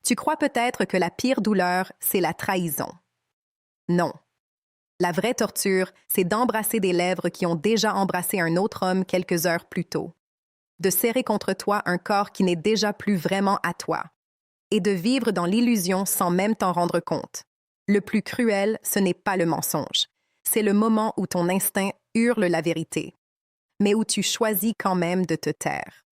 Tu crois peut-être que la pire douleur, c'est la trahison. Non. La vraie torture, c'est d'embrasser des lèvres qui ont déjà embrassé un autre homme quelques heures plus tôt, de serrer contre toi un corps qui n'est déjà plus vraiment à toi, et de vivre dans l'illusion sans même t'en rendre compte. Le plus cruel, ce n'est pas le mensonge. C'est le moment où ton instinct hurle la vérité, mais où tu choisis quand même de te taire.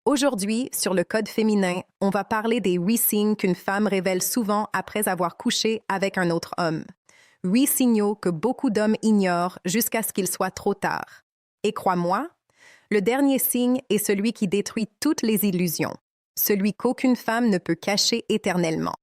Aujourd'hui, sur le code féminin, on va parler des 8 signes qu'une femme révèle souvent après avoir couché avec un autre homme. 8 signaux que beaucoup d'hommes ignorent jusqu'à ce qu'il soit trop tard. Et crois-moi, le dernier signe est celui qui détruit toutes les illusions, celui qu'aucune femme ne peut cacher éternellement.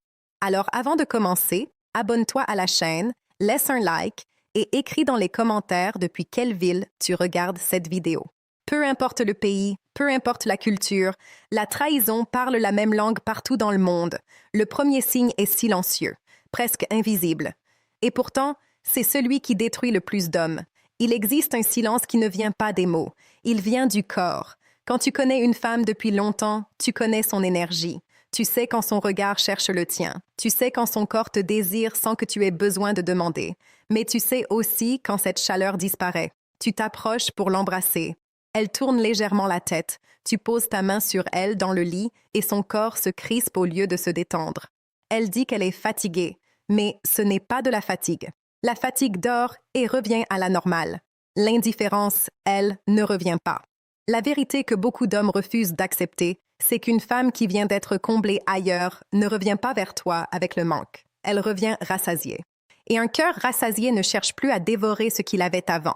Alors avant de commencer, abonne-toi à la chaîne, laisse un like et écris dans les commentaires depuis quelle ville tu regardes cette vidéo. Peu importe le pays, peu importe la culture, la trahison parle la même langue partout dans le monde. Le premier signe est silencieux, presque invisible. Et pourtant, c'est celui qui détruit le plus d'hommes. Il existe un silence qui ne vient pas des mots, il vient du corps. Quand tu connais une femme depuis longtemps, tu connais son énergie. Tu sais quand son regard cherche le tien. Tu sais quand son corps te désire sans que tu aies besoin de demander. Mais tu sais aussi quand cette chaleur disparaît. Tu t'approches pour l'embrasser. Elle tourne légèrement la tête. Tu poses ta main sur elle dans le lit et son corps se crispe au lieu de se détendre. Elle dit qu'elle est fatiguée, mais ce n'est pas de la fatigue. La fatigue dort et revient à la normale. L'indifférence, elle, ne revient pas. La vérité que beaucoup d'hommes refusent d'accepter, c'est qu'une femme qui vient d'être comblée ailleurs ne revient pas vers toi avec le manque. Elle revient rassasiée. Et un cœur rassasié ne cherche plus à dévorer ce qu'il avait avant.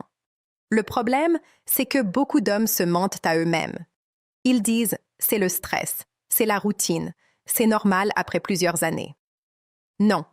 Le problème, c'est que beaucoup d'hommes se mentent à eux-mêmes. Ils disent « c'est le stress, c'est la routine, c'est normal après plusieurs années ». Non.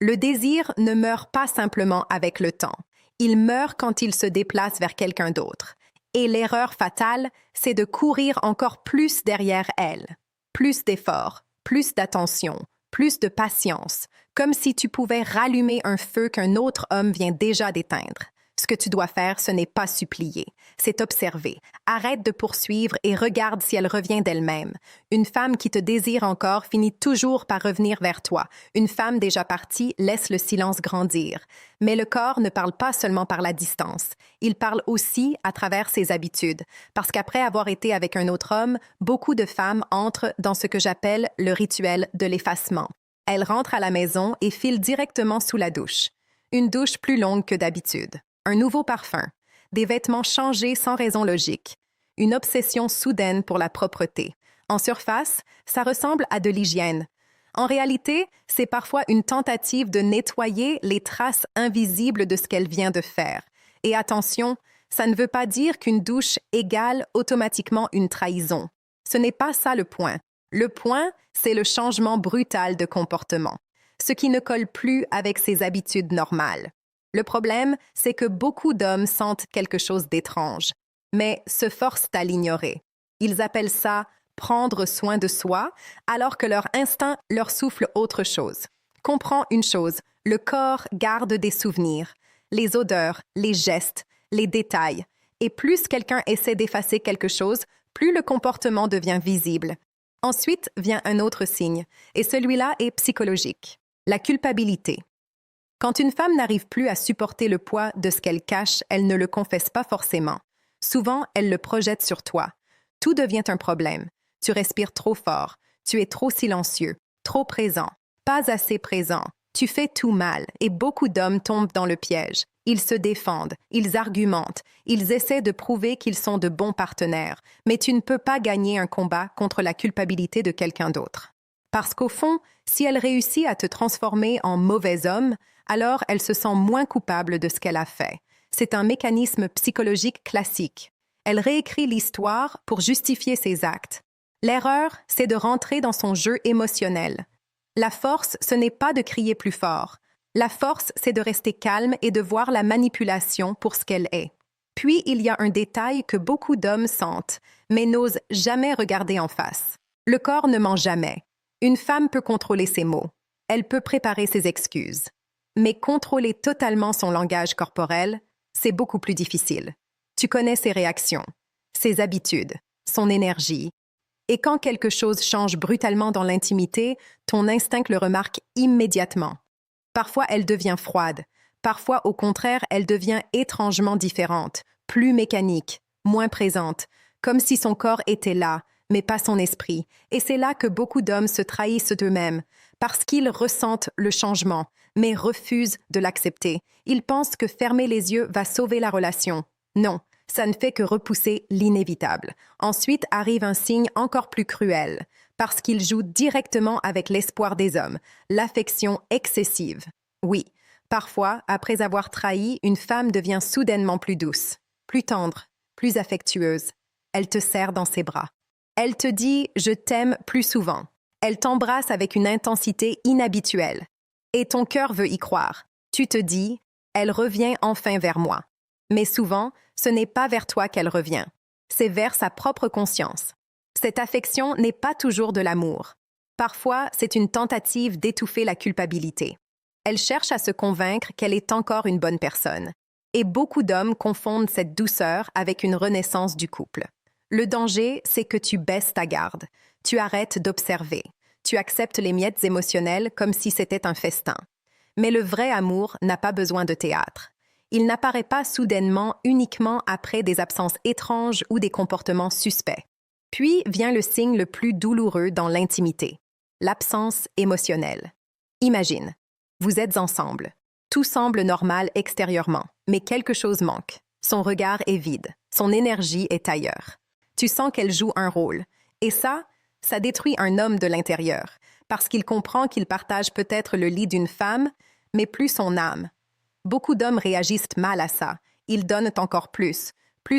Le désir ne meurt pas simplement avec le temps. Il meurt quand il se déplace vers quelqu'un d'autre. Et l'erreur fatale, c'est de courir encore plus derrière elle. Plus d'efforts, plus d'attention, plus de patience, comme si tu pouvais rallumer un feu qu'un autre homme vient déjà d'éteindre. Ce que tu dois faire, ce n'est pas supplier, c'est observer. Arrête de poursuivre et regarde si elle revient d'elle-même. Une femme qui te désire encore finit toujours par revenir vers toi. Une femme déjà partie laisse le silence grandir. Mais le corps ne parle pas seulement par la distance. Il parle aussi à travers ses habitudes. Parce qu'après avoir été avec un autre homme, beaucoup de femmes entrent dans ce que j'appelle le rituel de l'effacement. Elles rentrent à la maison et filent directement sous la douche. Une douche plus longue que d'habitude. Un nouveau parfum, des vêtements changés sans raison logique, une obsession soudaine pour la propreté. En surface, ça ressemble à de l'hygiène. En réalité, c'est parfois une tentative de nettoyer les traces invisibles de ce qu'elle vient de faire. Et attention, ça ne veut pas dire qu'une douche égale automatiquement une trahison. Ce n'est pas ça le point. Le point, c'est le changement brutal de comportement, ce qui ne colle plus avec ses habitudes normales. Le problème, c'est que beaucoup d'hommes sentent quelque chose d'étrange, mais se forcent à l'ignorer. Ils appellent ça « prendre soin de soi », alors que leur instinct leur souffle autre chose. Comprends une chose, le corps garde des souvenirs, les odeurs, les gestes, les détails. Et plus quelqu'un essaie d'effacer quelque chose, plus le comportement devient visible. Ensuite vient un autre signe, et celui-là est psychologique, la culpabilité. Quand une femme n'arrive plus à supporter le poids de ce qu'elle cache, elle ne le confesse pas forcément. Souvent, elle le projette sur toi. Tout devient un problème. Tu respires trop fort, tu es trop silencieux, trop présent, pas assez présent. Tu fais tout mal et beaucoup d'hommes tombent dans le piège. Ils se défendent, ils argumentent, ils essaient de prouver qu'ils sont de bons partenaires, mais tu ne peux pas gagner un combat contre la culpabilité de quelqu'un d'autre. Parce qu'au fond, si elle réussit à te transformer en mauvais homme, alors elle se sent moins coupable de ce qu'elle a fait. C'est un mécanisme psychologique classique. Elle réécrit l'histoire pour justifier ses actes. L'erreur, c'est de rentrer dans son jeu émotionnel. La force, ce n'est pas de crier plus fort. La force, c'est de rester calme et de voir la manipulation pour ce qu'elle est. Puis, il y a un détail que beaucoup d'hommes sentent, mais n'osent jamais regarder en face. Le corps ne ment jamais. Une femme peut contrôler ses mots. Elle peut préparer ses excuses. Mais contrôler totalement son langage corporel, c'est beaucoup plus difficile. Tu connais ses réactions, ses habitudes, son énergie. Et quand quelque chose change brutalement dans l'intimité, ton instinct le remarque immédiatement. Parfois, elle devient froide. Parfois, au contraire, elle devient étrangement différente, plus mécanique, moins présente, comme si son corps était là, mais pas son esprit. Et c'est là que beaucoup d'hommes se trahissent eux-mêmes, parce qu'ils ressentent le changement, mais refusent de l'accepter. Ils pensent que fermer les yeux va sauver la relation. Non, ça ne fait que repousser l'inévitable. Ensuite arrive un signe encore plus cruel, parce qu'il joue directement avec l'espoir des hommes, l'affection excessive. Oui, parfois, après avoir trahi, une femme devient soudainement plus douce, plus tendre, plus affectueuse. Elle te serre dans ses bras. Elle te dit « je t'aime » plus souvent. Elle t'embrasse avec une intensité inhabituelle. Et ton cœur veut y croire. Tu te dis « elle revient enfin vers moi ». Mais souvent, ce n'est pas vers toi qu'elle revient. C'est vers sa propre conscience. Cette affection n'est pas toujours de l'amour. Parfois, c'est une tentative d'étouffer la culpabilité. Elle cherche à se convaincre qu'elle est encore une bonne personne. Et beaucoup d'hommes confondent cette douceur avec une renaissance du couple. Le danger, c'est que tu baisses ta garde. Tu arrêtes d'observer. Tu acceptes les miettes émotionnelles comme si c'était un festin. Mais le vrai amour n'a pas besoin de théâtre. Il n'apparaît pas soudainement uniquement après des absences étranges ou des comportements suspects. Puis vient le signe le plus douloureux dans l'intimité, l'absence émotionnelle. Imagine, vous êtes ensemble. Tout semble normal extérieurement, mais quelque chose manque. Son regard est vide, son énergie est ailleurs. Tu sens qu'elle joue un rôle. Et ça détruit un homme de l'intérieur, parce qu'il comprend qu'il partage peut-être le lit d'une femme, mais plus son âme. Beaucoup d'hommes réagissent mal à ça. Ils donnent encore plus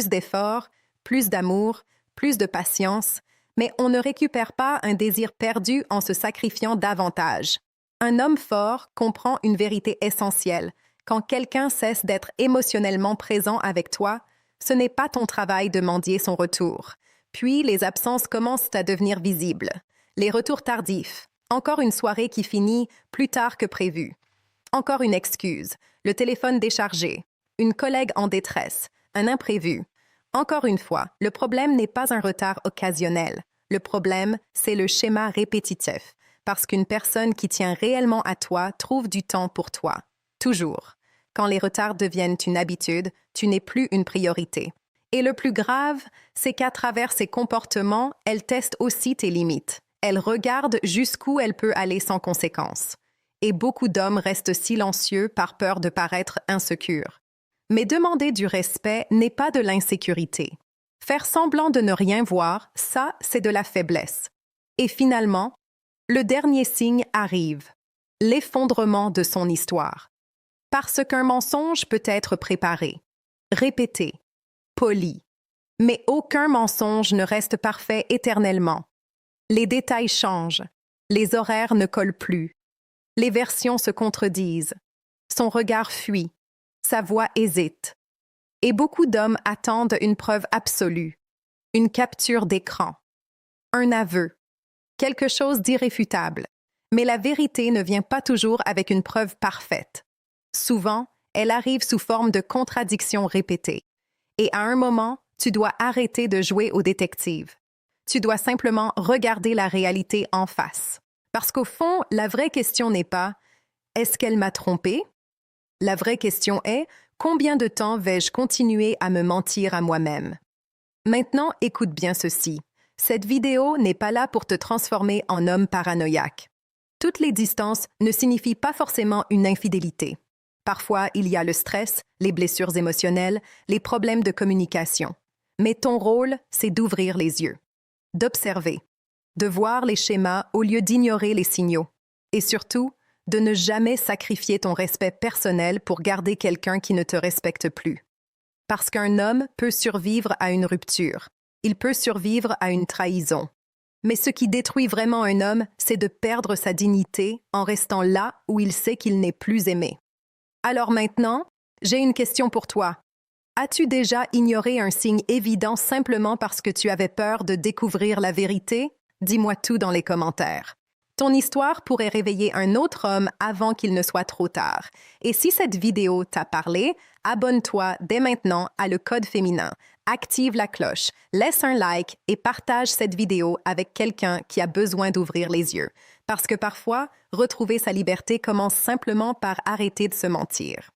d'efforts, plus d'amour, plus de patience, mais on ne récupère pas un désir perdu en se sacrifiant davantage. Un homme fort comprend une vérité essentielle. Quand quelqu'un cesse d'être émotionnellement présent avec toi, ce n'est pas ton travail de mendier son retour. Puis les absences commencent à devenir visibles. Les retours tardifs. Encore une soirée qui finit plus tard que prévu. Encore une excuse. Le téléphone déchargé. Une collègue en détresse. Un imprévu. Encore une fois, le problème n'est pas un retard occasionnel. Le problème, c'est le schéma répétitif. Parce qu'une personne qui tient réellement à toi trouve du temps pour toi. Toujours. Quand les retards deviennent une habitude, tu n'es plus une priorité. Et le plus grave, c'est qu'à travers ses comportements, elle teste aussi tes limites. Elle regarde jusqu'où elle peut aller sans conséquence. Et beaucoup d'hommes restent silencieux par peur de paraître insécures. Mais demander du respect n'est pas de l'insécurité. Faire semblant de ne rien voir, ça, c'est de la faiblesse. Et finalement, le dernier signe arrive, l'effondrement de son histoire. Parce qu'un mensonge peut être préparé, répété, poli. Mais aucun mensonge ne reste parfait éternellement. Les détails changent, les horaires ne collent plus, les versions se contredisent, son regard fuit, sa voix hésite. Et beaucoup d'hommes attendent une preuve absolue, une capture d'écran, un aveu, quelque chose d'irréfutable. Mais la vérité ne vient pas toujours avec une preuve parfaite. Souvent, elle arrive sous forme de contradictions répétées. Et à un moment, tu dois arrêter de jouer au détective. Tu dois simplement regarder la réalité en face. Parce qu'au fond, la vraie question n'est pas « Est-ce qu'elle m'a trompé ?» La vraie question est « Combien de temps vais-je continuer à me mentir à moi-même ?» Maintenant, écoute bien ceci. Cette vidéo n'est pas là pour te transformer en homme paranoïaque. Toutes les distances ne signifient pas forcément une infidélité. Parfois, il y a le stress, les blessures émotionnelles, les problèmes de communication. Mais ton rôle, c'est d'ouvrir les yeux, d'observer, de voir les schémas au lieu d'ignorer les signaux. Et surtout, de ne jamais sacrifier ton respect personnel pour garder quelqu'un qui ne te respecte plus. Parce qu'un homme peut survivre à une rupture. Il peut survivre à une trahison. Mais ce qui détruit vraiment un homme, c'est de perdre sa dignité en restant là où il sait qu'il n'est plus aimé. Alors maintenant, j'ai une question pour toi. As-tu déjà ignoré un signe évident simplement parce que tu avais peur de découvrir la vérité? Dis-moi tout dans les commentaires. Ton histoire pourrait réveiller un autre homme avant qu'il ne soit trop tard. Et si cette vidéo t'a parlé, abonne-toi dès maintenant à Le Code féminin. active la cloche, laisse un like et partage cette vidéo avec quelqu'un qui a besoin d'ouvrir les yeux. Parce que parfois, retrouver sa liberté commence simplement par arrêter de se mentir.